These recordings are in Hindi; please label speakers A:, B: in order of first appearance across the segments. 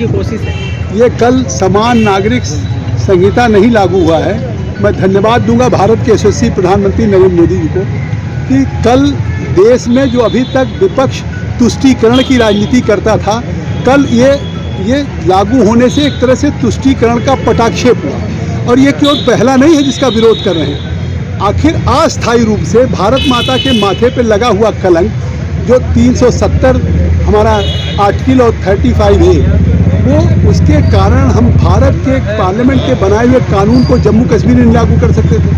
A: की कोशिश है।
B: ये कल समान नागरिक संहिता नहीं लागू हुआ है। मैं धन्यवाद दूंगा भारत के यशस्वी प्रधानमंत्री नरेंद्र मोदी जी को कि कल देश में जो अभी तक विपक्ष तुष्टीकरण की राजनीति करता था, कल ये लागू होने से एक तरह से तुष्टीकरण का पटाक्षेप हुआ। और ये केवल पहला नहीं है जिसका विरोध कर रहे हैं। आखिर अस्थायी रूप से भारत माता के माथे पर लगा हुआ कलंक जो 370 हमारा आर्टिकल और 35A, वो उसके कारण हम भारत के पार्लियामेंट के बनाए हुए कानून को जम्मू कश्मीर में लागू कर सकते थे।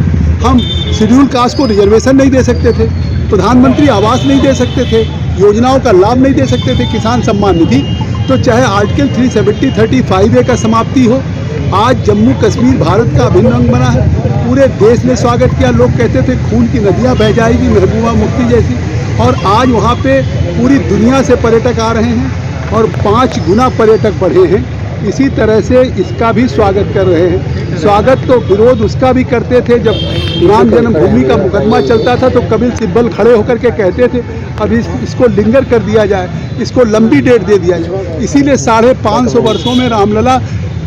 B: हम शेड्यूल कास्ट को रिजर्वेशन नहीं दे सकते थे, प्रधानमंत्री आवास नहीं दे सकते थे, योजनाओं का लाभ नहीं दे सकते थे, किसान सम्मान निधि। तो चाहे आर्टिकल 370, 35A का समाप्ति हो, आज जम्मू कश्मीर भारत का अभिन्न अंग बना है। पूरे देश ने स्वागत किया। लोग कहते थे खून की नदियाँ बह जाएगी महबूबा मुफ्ती जैसी, और आज वहाँ पे पूरी दुनिया से पर्यटक आ रहे हैं और 5 गुना पर्यटक बढ़े हैं। इसी तरह से इसका भी स्वागत कर रहे हैं। स्वागत तो विरोध उसका भी करते थे जब राम जन्मभूमि का मुकदमा चलता था, तो कपिल सिब्बल खड़े होकर के कहते थे अब इसको लिंगर कर दिया जाए, इसको लंबी डेट दे दिया जाए। इसीलिए 550 वर्षों में रामलला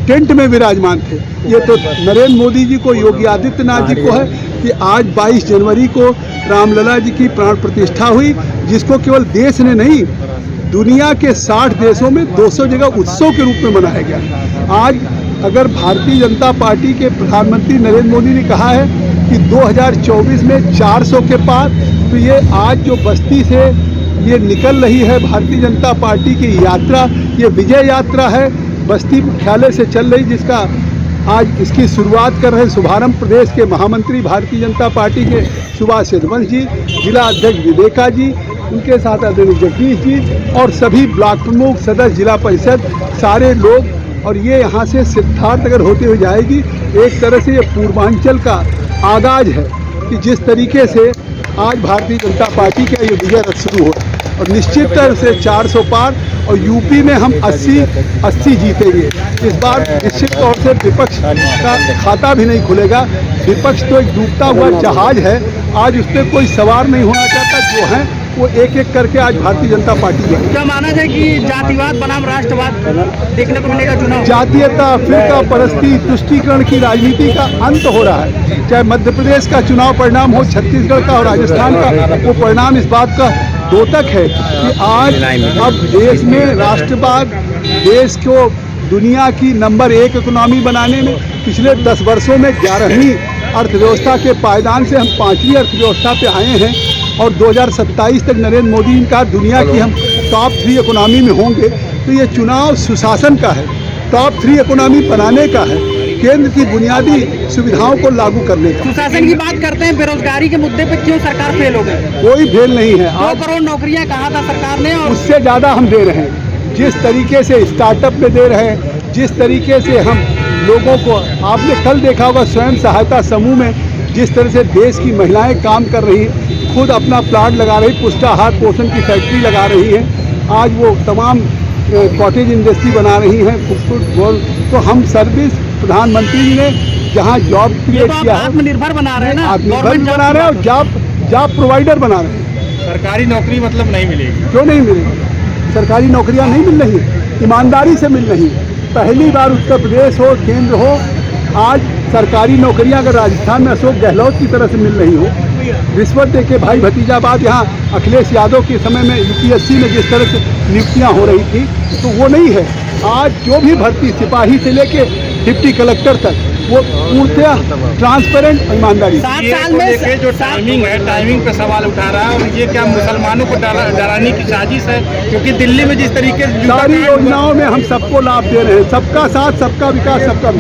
B: टेंट में विराजमान थे। ये तो नरेंद्र मोदी जी को, योगी आदित्यनाथ जी को है कि आज 22 जनवरी को रामलला जी की प्राण प्रतिष्ठा हुई, जिसको केवल देश ने नहीं, दुनिया के 60 देशों में 200 जगह उत्सव के रूप में मनाया गया। आज अगर भारतीय जनता पार्टी के प्रधानमंत्री नरेंद्र मोदी ने कहा है कि 2024 में 400 के पार, तो ये आज जो बस्ती से ये निकल रही है भारतीय जनता पार्टी की यात्रा, ये विजय यात्रा है, बस्ती मुख्यालय से चल रही, जिसका आज इसकी शुरुआत कर रहे शुभारंभ प्रदेश के महामंत्री भारतीय जनता पार्टी के सुभाष यदुवंश जी, जिला अध्यक्ष विवेका जी, उनके साथ आदरणीय जगदीश जी और सभी ब्लॉक प्रमुख, सदस्य, जिला परिषद, सारे लोग। और ये यहाँ से सिद्धार्थनगर होते हुए जाएगी। एक तरह से ये पूर्वांचल का आगाज है कि जिस तरीके से आज भारतीय जनता पार्टी का ये विजय रथ शुरू हो, और निश्चित तरह से 400 पार, और यूपी में हम 80 जीतेंगे। इस बार निश्चित तौर से विपक्ष का खाता भी नहीं खुलेगा। विपक्ष तो एक डूबता हुआ जहाज है, आज उस पर कोई सवार नहीं होना चाहता। जो है वो एक एक करके आज भारतीय जनता पार्टी है।
A: क्या माना जाए कि जातिवाद बनाम राष्ट्रवाद देखने को मिलेगा चुनाव?
B: जातीयता, फिरका परस्ती, तुष्टीकरण की राजनीति का अंत हो रहा है। चाहे मध्य प्रदेश का चुनाव परिणाम हो, छत्तीसगढ़ का और राजस्थान का, वो परिणाम इस बात का द्योतक है कि आज अब देश में राष्ट्रवाद, देश को दुनिया की नंबर 1 इकोनॉमी बनाने में पिछले 10 वर्षों में 11वीं अर्थव्यवस्था के पायदान से हम 5वीं अर्थव्यवस्था पे आए हैं, और 2027 तक नरेंद्र मोदी जी का दुनिया की हम टॉप 3 इकोनॉमी में होंगे। तो ये चुनाव सुशासन का है, टॉप 3 इकोनॉमी बनाने का है, केंद्र की बुनियादी सुविधाओं को लागू करने का।
A: सुशासन की बात करते हैं, बेरोजगारी के मुद्दे पे क्यों सरकार फेल हो गई?
B: कोई फेल नहीं है।
A: 2 करोड़ नौकरियां कहा था सरकार ने, और
B: उससे ज़्यादा हम दे रहे हैं। जिस तरीके से स्टार्टअप में दे रहे हैं, जिस तरीके से हम लोगों को, आपने कल देखा होगा स्वयं सहायता समूह में जिस तरह से देश की महिलाएं काम कर रही हैं, खुद अपना प्लांट लगा रही, पुष्टाहार पोषण की फैक्ट्री लगा रही हैं। आज वो तमाम कॉटेज इंडस्ट्री बना रही हैं, तो भी सर्विस प्रधानमंत्री जी ने जहाँ जॉब क्रिएट किया है,
A: आत्मनिर्भर बना रहे हैं ना,
B: आत्मनिर्भर बना रहे हैं और जॉब प्रोवाइडर बना रहे हैं।
C: सरकारी नौकरी मतलब नहीं मिलेगी?
B: क्यों नहीं मिलेगी? सरकारी नौकरियां नहीं मिल रही, ईमानदारी से मिल रही। पहली बार उत्तर प्रदेश हो, केंद्र हो, आज सरकारी नौकरियां अगर राजस्थान में अशोक गहलोत की तरह से मिल रही हो, रिश्वत दे के भाई भतीजाबाद, यहाँ अखिलेश यादव के समय में यूपीएससी में जिस तरह से नियुक्तियाँ हो रही थी, तो वो नहीं है। आज जो भी भर्ती, सिपाही से लेके डिप्टी कलेक्टर तक, वो पूर्णतः ट्रांसपेरेंट ईमानदारी।
A: 7 साल में
C: जो टाइमिंग है, टाइमिंग पे सवाल उठा रहा है, और ये क्या मुसलमानों को डराने की साजिश है? क्योंकि दिल्ली में जिस तरीके से
B: सारी योजनाओं में हम सबको लाभ दे रहे हैं, सबका साथ, सबका विकास, सबका